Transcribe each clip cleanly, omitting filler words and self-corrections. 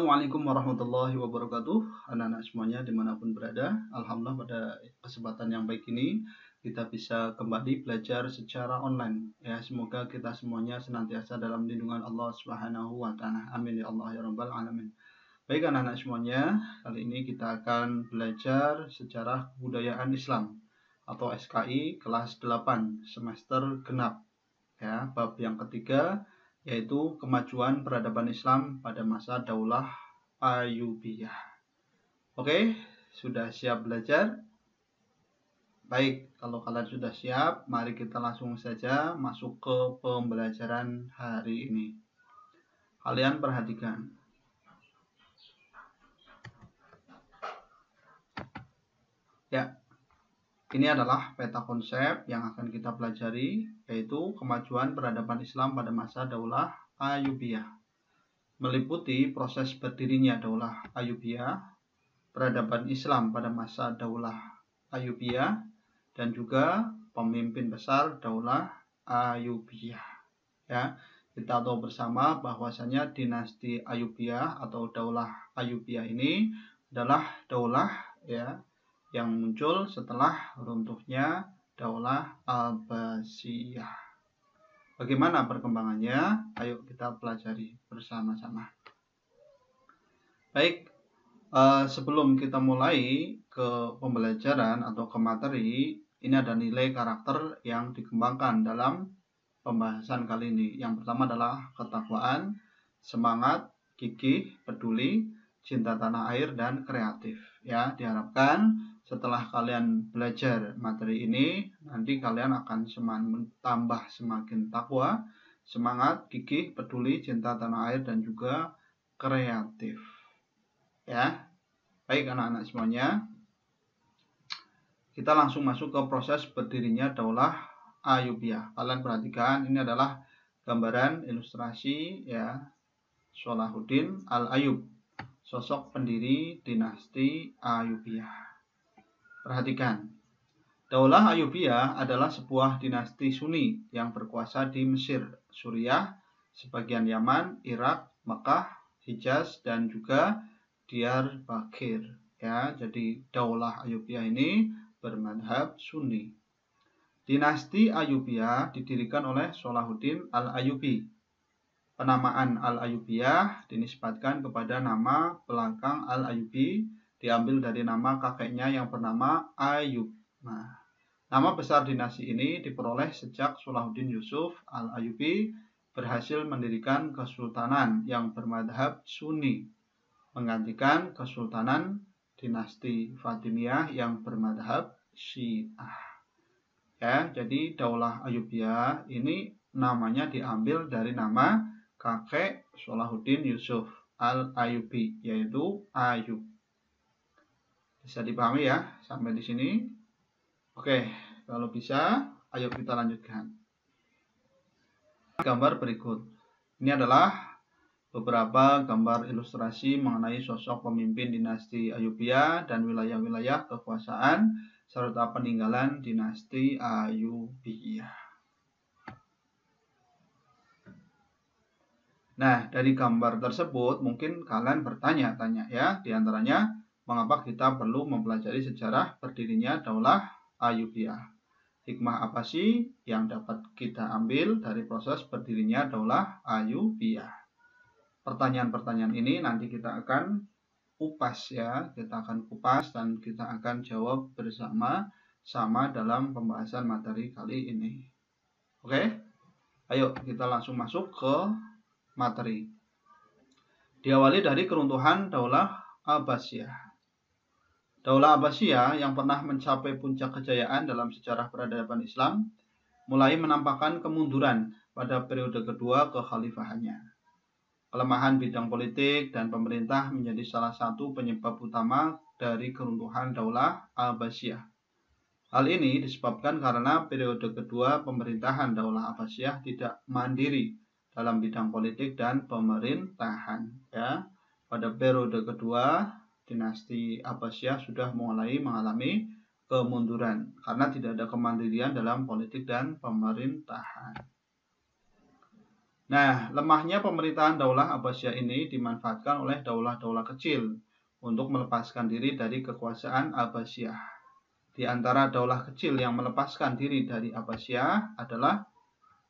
Assalamualaikum warahmatullahi wabarakatuh. Anak-anak semuanya dimanapun berada, Alhamdulillah pada kesempatan yang baik ini kita bisa kembali belajar secara online. Ya, semoga kita semuanya senantiasa dalam lindungan Allah Subhanahu wa Ta'ala. Amin ya Allah ya Rabbal alamin. Baik anak-anak semuanya, kali ini kita akan belajar sejarah kebudayaan Islam atau SKI kelas 8 semester genap. Ya, bab yang ketiga yaitu kemajuan peradaban Islam pada masa Daulah Ayyubiyah. Oke, sudah siap belajar? Baik, kalau kalian sudah siap, mari kita langsung saja masuk ke pembelajaran hari ini. Kalian perhatikan. Ya, ini adalah peta konsep yang akan kita pelajari, yaitu kemajuan peradaban Islam pada masa Daulah Ayyubiyah. Meliputi proses berdirinya Daulah Ayyubiyah, peradaban Islam pada masa Daulah Ayyubiyah, dan juga pemimpin besar Daulah Ayyubiyah. Ya, kita tahu bersama bahwasanya dinasti Ayyubiyah atau Daulah Ayyubiyah ini adalah daulah ya yang muncul setelah runtuhnya Daulah Abbasiyah. Bagaimana perkembangannya? Ayo kita pelajari bersama-sama. Baik, sebelum kita mulai ke pembelajaran atau ke materi, ini ada nilai karakter yang dikembangkan dalam pembahasan kali ini. Yang pertama adalah ketakwaan, semangat, gigih, peduli, cinta tanah air, dan kreatif. Ya, diharapkan setelah kalian belajar materi ini, nanti kalian akan semakin takwa, semangat, gigih, peduli, cinta tanah air, dan juga kreatif. Ya, baik anak-anak semuanya, kita langsung masuk ke proses berdirinya Daulah Ayyubiyah. Kalian perhatikan, ini adalah gambaran ilustrasi ya Salahuddin Al-Ayyub, sosok pendiri dinasti Ayyubiyah. Perhatikan, Daulah Ayyubiyah adalah sebuah dinasti Sunni yang berkuasa di Mesir, Suriah, sebagian Yaman, Irak, Mekah, Hijaz, dan juga Diyarbakir. Ya, jadi Daulah Ayyubiyah ini bermadhab Sunni. Dinasti Ayyubiyah didirikan oleh Salahuddin Al-Ayyubi. Penamaan Al-Ayyubiyah dinisbatkan kepada nama belakang Al-Ayyubi, diambil dari nama kakeknya yang bernama Ayyub. Nah, nama besar dinasti ini diperoleh sejak Salahuddin Yusuf Al-Ayyubi berhasil mendirikan kesultanan yang bermadhab Sunni, menggantikan kesultanan dinasti Fatimiyah yang bermadhab Syiah. Ya, jadi Daulah Ayyubiyah ini namanya diambil dari nama kakek Salahuddin Yusuf Al-Ayyubi, yaitu Ayyub. Bisa dipahami ya sampai di sini? Oke, kalau bisa, ayo kita lanjutkan. Gambar berikut. Ini adalah beberapa gambar ilustrasi mengenai sosok pemimpin dinasti Ayyubiyah dan wilayah-wilayah kekuasaan serta peninggalan dinasti Ayyubiyah. Nah, dari gambar tersebut mungkin kalian bertanya-tanya ya, diantaranya mengapa kita perlu mempelajari sejarah berdirinya Daulah Ayyubiyah. Hikmah apa sih yang dapat kita ambil dari proses berdirinya Daulah Ayyubiyah? Pertanyaan-pertanyaan ini nanti kita akan kupas ya, kita akan kupas dan kita akan jawab bersama-sama dalam pembahasan materi kali ini. Oke? Ayo kita langsung masuk ke materi. Diawali dari keruntuhan Daulah Abbasiyah. Daulah Abbasiyah yang pernah mencapai puncak kejayaan dalam sejarah peradaban Islam mulai menampakkan kemunduran pada periode kedua kekhalifahannya. Kelemahan bidang politik dan pemerintah menjadi salah satu penyebab utama dari keruntuhan Daulah Abbasiyah. Hal ini disebabkan karena periode kedua pemerintahan Daulah Abbasiyah tidak mandiri dalam bidang politik dan pemerintahan. Ya, pada periode kedua dinasti Abbasiyah sudah mulai mengalami kemunduran karena tidak ada kemandirian dalam politik dan pemerintahan. Nah, lemahnya pemerintahan Daulah Abbasiyah ini dimanfaatkan oleh daulah-daulah kecil untuk melepaskan diri dari kekuasaan Abbasiyah. Di antara daulah kecil yang melepaskan diri dari Abbasiyah adalah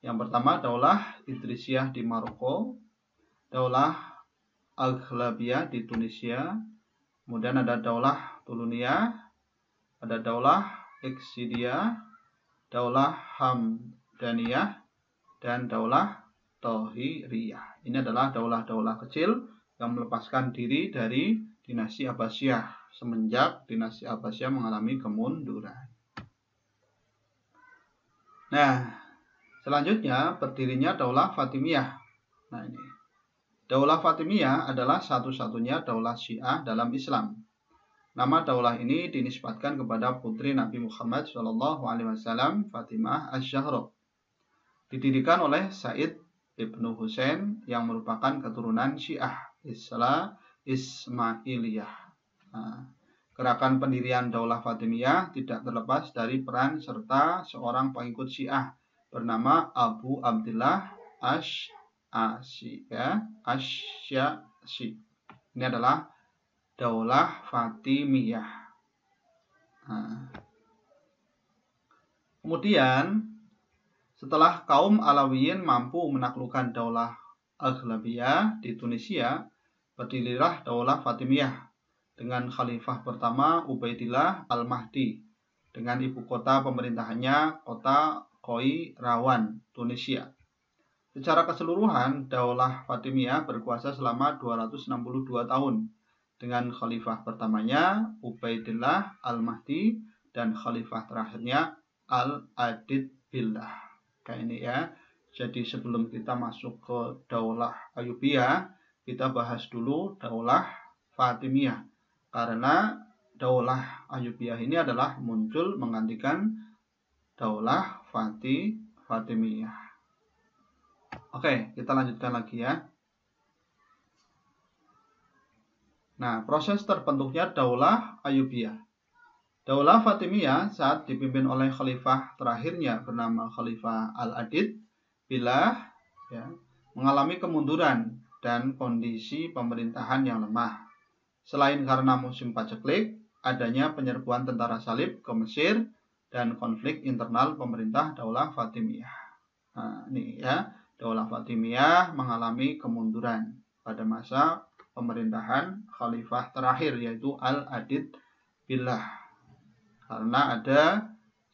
yang pertama Daulah Idrisiyah di Maroko, Daulah Aghlabiyah di Tunisia, kemudian ada Daulah Tuluniyah, ada Daulah Exidiyah, Daulah Hamdaniyah, dan Daulah Tahiriyah. Ini adalah daulah-daulah kecil yang melepaskan diri dari dinasti Abbasiyah semenjak dinasti Abbasiyah mengalami kemunduran. Nah, selanjutnya berdirinya Daulah Fatimiyah. Nah, ini Daulah Fatimiyah adalah satu-satunya daulah Syiah dalam Islam. Nama daulah ini dinisbatkan kepada putri Nabi Muhammad SAW, Fatimah Az-Zahra. Didirikan oleh Said Ibnu Husain yang merupakan keturunan Syiah Ismailiyah. Nah, gerakan pendirian Daulah Fatimiyah tidak terlepas dari peran serta seorang pengikut Syiah bernama Abu Abdillah Asy'ari. Ini adalah Daulah Fatimiyah. Nah, kemudian setelah kaum Alawiyin mampu menaklukkan Daulah Aghlabiyah di Tunisia, berdirilah Daulah Fatimiyah dengan khalifah pertama Ubaidillah Al-Mahdi dengan ibu kota pemerintahannya kota Qairawan, Tunisia. Secara keseluruhan, Daulah Fatimiyah berkuasa selama 262 tahun dengan khalifah pertamanya Ubaidillah Al-Mahdi dan khalifah terakhirnya Al-Adid Billah. Kayak ini ya. Jadi sebelum kita masuk ke Daulah Ayyubiyah, kita bahas dulu Daulah Fatimiyah. Karena Daulah Ayyubiyah ini adalah muncul menggantikan Daulah Fatimiyah. Oke, kita lanjutkan lagi ya. Nah, proses terbentuknya Daulah Ayyubiyah. Daulah Fatimiyah saat dipimpin oleh khalifah terakhirnya bernama Khalifah Al-Adid Billah ya, mengalami kemunduran dan kondisi pemerintahan yang lemah. Selain karena musim paceklik, adanya penyerbuan tentara salib ke Mesir dan konflik internal pemerintah Daulah Fatimiyah. Nah, ini ya, Daulah Fatimiyah mengalami kemunduran pada masa pemerintahan khalifah terakhir yaitu Al-Adid Billah. Karena ada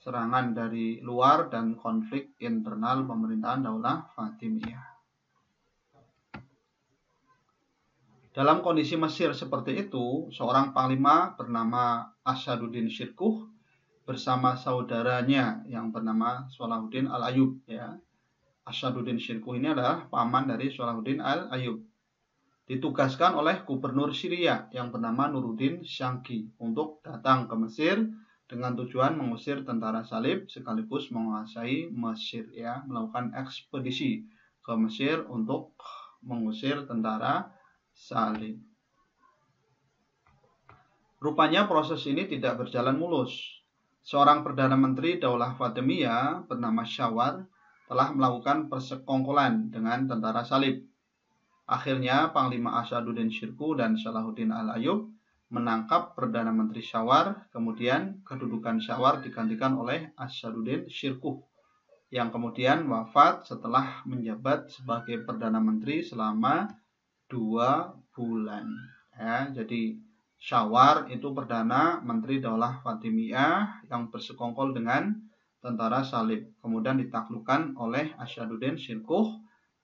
serangan dari luar dan konflik internal pemerintahan Daulah Fatimiyah. Dalam kondisi Mesir seperti itu, seorang panglima bernama Asyaduddin Syirkuh bersama saudaranya yang bernama Salahuddin Al-Ayyub. Ya. Asyaduddin Syirkuh ini adalah paman dari Salahuddin Al-Ayyub. Ditugaskan oleh gubernur Syria yang bernama Nuruddin Syangki untuk datang ke Mesir dengan tujuan mengusir tentara salib sekaligus menguasai Mesir ya, melakukan ekspedisi ke Mesir untuk mengusir tentara salib. Rupanya proses ini tidak berjalan mulus. Seorang Perdana Menteri Daulah Fatimiyah bernama Syawar telah melakukan persekongkolan dengan tentara salib. Akhirnya Panglima Asyaduddin Syirkuh dan Salahuddin Al-Ayyub menangkap Perdana Menteri Syawar, kemudian kedudukan Syawar digantikan oleh Asyaduddin Syirkuh yang kemudian wafat setelah menjabat sebagai Perdana Menteri selama 2 bulan. Ya, jadi Syawar itu Perdana Menteri Daulah Fatimiyah yang bersekongkol dengan tentara salib, kemudian ditaklukkan oleh Asyaduddin Syirkuh,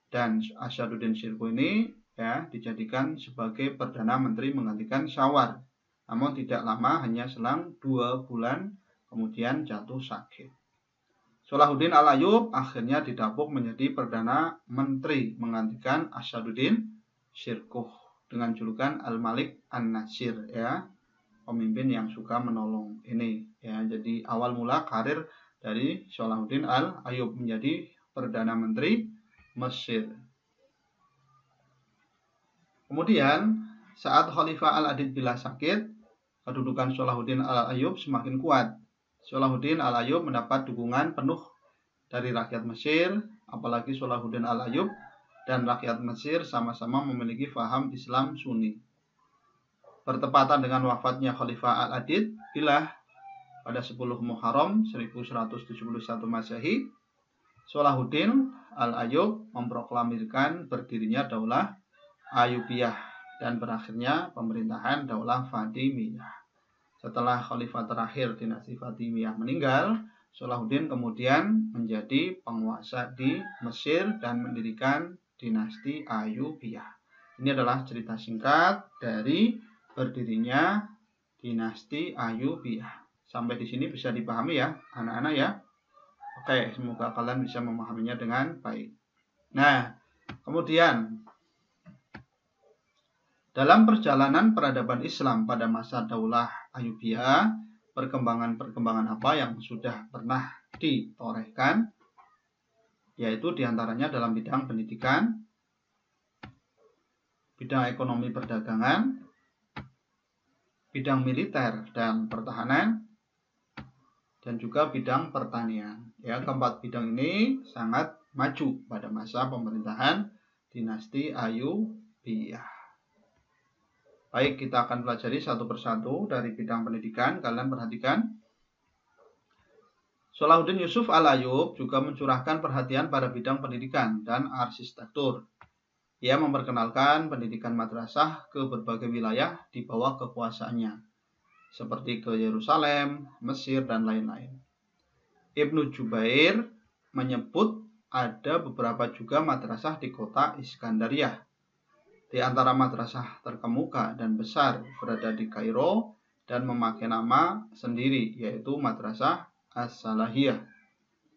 dan Asyaduddin Syirkuh ini ya dijadikan sebagai Perdana Menteri menggantikan Syawar. Namun tidak lama, hanya selang 2 bulan kemudian jatuh sakit. Salahuddin Al-Ayyub akhirnya didapuk menjadi Perdana Menteri menggantikan Asyaduddin Syirkuh dengan julukan Al-Malik An-Nasir ya, pemimpin yang suka menolong ini ya. Jadi awal mula karir dari Salahuddin Al-Ayyub menjadi Perdana Menteri Mesir. Kemudian saat Khalifah Al-Adid Billah sakit, kedudukan Salahuddin Al-Ayyub semakin kuat. Salahuddin Al-Ayyub mendapat dukungan penuh dari rakyat Mesir, apalagi Salahuddin Al-Ayyub dan rakyat Mesir sama-sama memiliki faham Islam Sunni. Bertepatan dengan wafatnya Khalifah Al-Adid, Billah pada 10 Muharram 1171 Masehi, Salahuddin Al-Ayyub memproklamirkan berdirinya Daulah Ayyubiyah dan berakhirnya pemerintahan Daulah Fatimiyah. Setelah khalifah terakhir dinasti Fatimiyah meninggal, Salahuddin kemudian menjadi penguasa di Mesir dan mendirikan dinasti Ayyubiyah. Ini adalah cerita singkat dari berdirinya dinasti Ayyubiyah. Sampai di sini bisa dipahami ya, anak-anak ya. Oke, semoga kalian bisa memahaminya dengan baik. Nah, kemudian dalam perjalanan peradaban Islam pada masa Daulah Ayyubiyah, perkembangan-perkembangan apa yang sudah pernah ditorehkan, yaitu diantaranya dalam bidang pendidikan, bidang ekonomi perdagangan, bidang militer dan pertahanan, dan juga bidang pertanian. Ya, keempat bidang ini sangat maju pada masa pemerintahan dinasti Ayyubiyah. Baik, kita akan pelajari satu persatu dari bidang pendidikan. Kalian perhatikan. Salahuddin Yusuf Al-Ayyub juga mencurahkan perhatian pada bidang pendidikan dan arsitektur. Ia memperkenalkan pendidikan madrasah ke berbagai wilayah di bawah kekuasaannya, seperti ke Yerusalem, Mesir, dan lain-lain. Ibnu Jubair menyebut ada beberapa juga madrasah di kota Iskandariyah. Di antara madrasah terkemuka dan besar berada di Kairo dan memakai nama sendiri, yaitu Madrasah As-Salahiyah.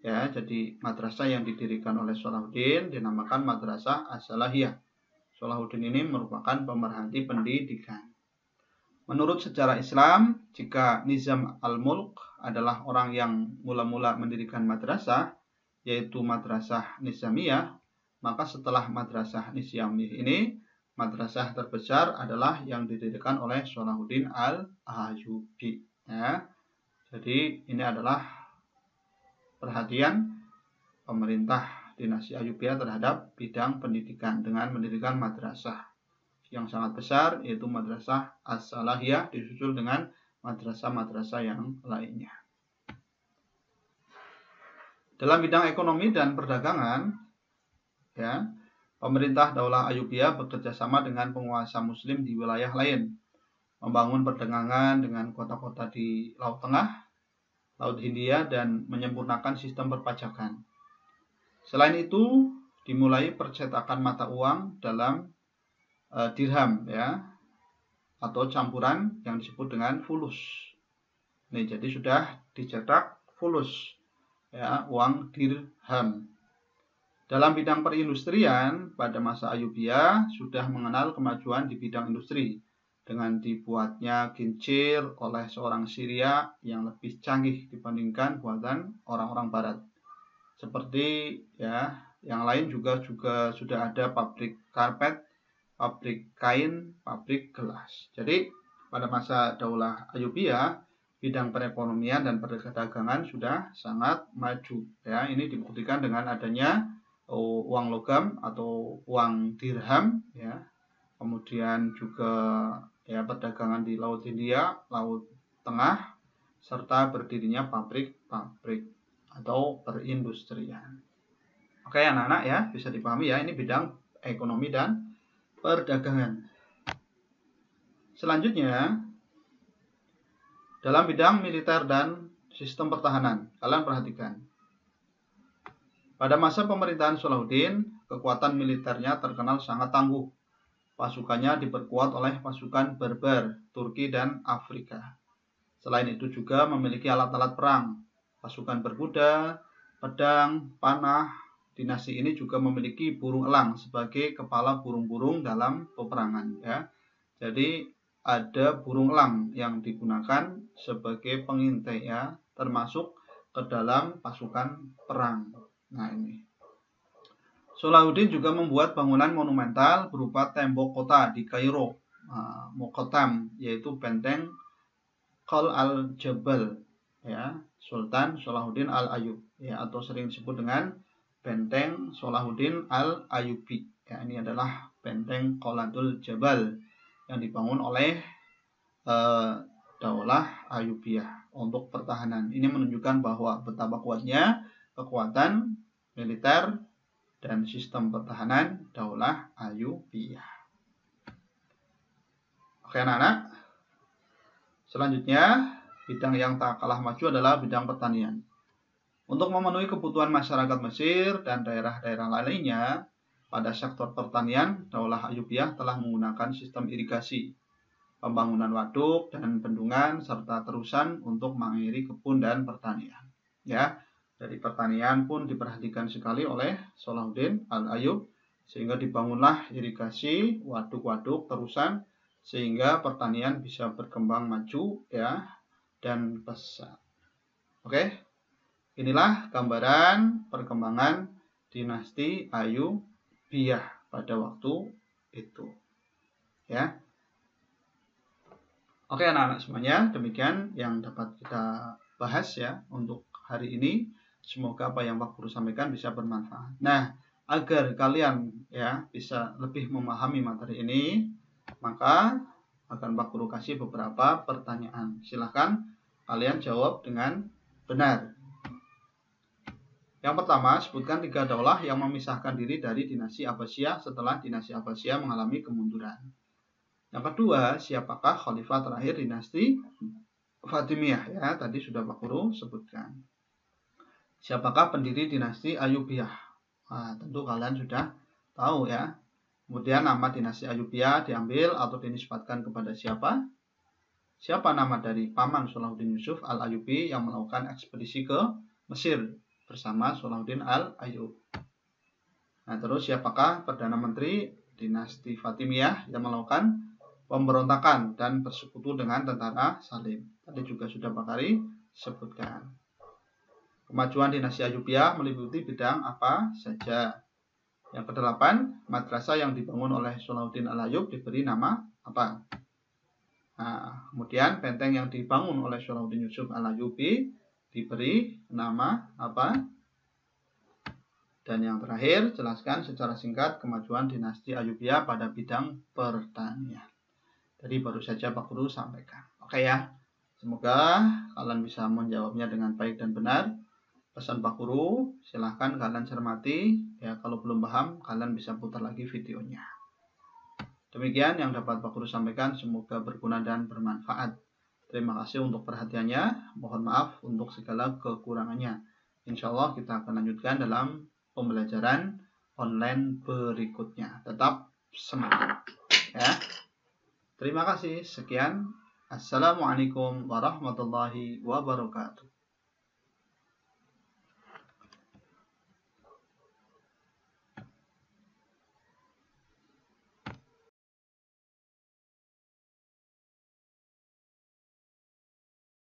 Ya, jadi madrasah yang didirikan oleh Salahuddin dinamakan Madrasah As-Salahiyah. Salahuddin ini merupakan pemerhati pendidikan. Menurut sejarah Islam, jika Nizam al-Mulk adalah orang yang mula-mula mendirikan madrasah, yaitu Madrasah Nizamiyah, maka setelah Madrasah Nizamiyah ini, madrasah terbesar adalah yang didirikan oleh Salahuddin Al-Ayyubi. Ya. Jadi ini adalah perhatian pemerintah dinasti Ayyubiyah terhadap bidang pendidikan dengan mendirikan madrasah yang sangat besar, yaitu Madrasah As-Salahiyah, disusul dengan madrasah-madrasah yang lainnya. Dalam bidang ekonomi dan perdagangan, ya, pemerintah Daulah Ayyubiyah bekerja sama dengan penguasa Muslim di wilayah lain, membangun perdagangan dengan kota-kota di Laut Tengah, Laut Hindia, dan menyempurnakan sistem perpajakan. Selain itu, dimulai percetakan mata uang dalam dirham, ya, atau campuran yang disebut dengan fulus. Nih, jadi sudah dicetak fulus, ya, uang dirham. Dalam bidang perindustrian, pada masa Ayyubiyah sudah mengenal kemajuan di bidang industri dengan dibuatnya kincir oleh seorang Syria yang lebih canggih dibandingkan buatan orang-orang Barat. Seperti ya, yang lain juga sudah ada pabrik karpet, pabrik kain, pabrik gelas. Jadi pada masa Daulah Ayyubiyah, bidang perekonomian dan perdagangan sudah sangat maju. Ya, ini dibuktikan dengan adanya uang logam atau uang dirham, ya. Kemudian juga ya perdagangan di Laut Hindia, Laut Tengah, serta berdirinya pabrik-pabrik atau perindustrian. Oke anak-anak ya, bisa dipahami ya, ini bidang ekonomi dan perdagangan. Selanjutnya, dalam bidang militer dan sistem pertahanan, kalian perhatikan. Pada masa pemerintahan Salahuddin, kekuatan militernya terkenal sangat tangguh. Pasukannya diperkuat oleh pasukan Berber, Turki, dan Afrika. Selain itu juga memiliki alat-alat perang, pasukan berkuda, pedang, panah. Dinasti ini juga memiliki burung elang sebagai kepala burung-burung dalam peperangan. Ya. Jadi ada burung elang yang digunakan sebagai pengintai, ya, termasuk ke dalam pasukan perang. Nah ini. Salahuddin juga membuat bangunan monumental berupa tembok kota di Kairo, Muqattam, yaitu benteng Qal al-Jabal, ya, Sultan Salahuddin Al-Ayyub, ya, atau sering disebut dengan benteng Salahuddin Al-Ayyubi, Ya, ini adalah benteng Qalatul Jabal yang dibangun oleh Daulah Ayyubiyah untuk pertahanan. Ini menunjukkan bahwa betapa kuatnya kekuatan militer dan sistem pertahanan Daulah Ayyubiyah. Oke anak-anak, selanjutnya bidang yang tak kalah maju adalah bidang pertanian. Untuk memenuhi kebutuhan masyarakat Mesir dan daerah-daerah lainnya, pada sektor pertanian, Daulah Ayyubiyah telah menggunakan sistem irigasi, pembangunan waduk dan bendungan, serta terusan untuk mengairi kebun dan pertanian. Ya, dari pertanian pun diperhatikan sekali oleh Salahuddin Al-Ayyub, sehingga dibangunlah irigasi, waduk-waduk, terusan, sehingga pertanian bisa berkembang maju ya dan pesat. Oke. Inilah gambaran perkembangan dinasti Ayyubiyah pada waktu itu. Ya. Oke anak-anak semuanya, demikian yang dapat kita bahas ya untuk hari ini. Semoga apa yang Pak Guru sampaikan bisa bermanfaat. Nah, agar kalian ya bisa lebih memahami materi ini, maka akan Pak Guru kasih beberapa pertanyaan. Silahkan kalian jawab dengan benar. Yang pertama, sebutkan 3 daulah yang memisahkan diri dari dinasti Abbasiyah setelah dinasti Abbasiyah mengalami kemunduran. Yang kedua, siapakah khalifah terakhir dinasti Fatimiyah? Ya, tadi sudah Pak Guru sebutkan. Siapakah pendiri dinasti Ayyubiyah? Nah, tentu kalian sudah tahu ya. Kemudian nama dinasti Ayyubiyah diambil atau dinisbatkan kepada siapa? Siapa nama dari paman Salahuddin Yusuf Al-Ayyubi yang melakukan ekspedisi ke Mesir bersama Salahuddin Al-Ayyub. Nah, terus siapakah Perdana Menteri dinasti Fatimiyah yang melakukan pemberontakan dan bersekutu dengan tentara Salim? Tadi juga sudah Pak Ari sebutkan. Kemajuan dinasti Ayyubiyah meliputi bidang apa saja? Yang kedelapan, madrasah yang dibangun oleh Salahuddin Al-Ayyub diberi nama apa? Nah, kemudian benteng yang dibangun oleh Salahuddin Yusuf Al-Ayyubi diberi nama apa? Dan yang terakhir, jelaskan secara singkat kemajuan dinasti Ayyubiyah pada bidang pertanian. Tadi baru saja Pak Guru sampaikan. Oke ya, semoga kalian bisa menjawabnya dengan baik dan benar. Pesan Pak Guru, silahkan kalian cermati. Ya, kalau belum paham, kalian bisa putar lagi videonya. Demikian yang dapat Pak Guru sampaikan, semoga berguna dan bermanfaat. Terima kasih untuk perhatiannya. Mohon maaf untuk segala kekurangannya. Insya Allah kita akan lanjutkan dalam pembelajaran online berikutnya. Tetap semangat. Ya. Terima kasih. Sekian. Assalamualaikum warahmatullahi wabarakatuh.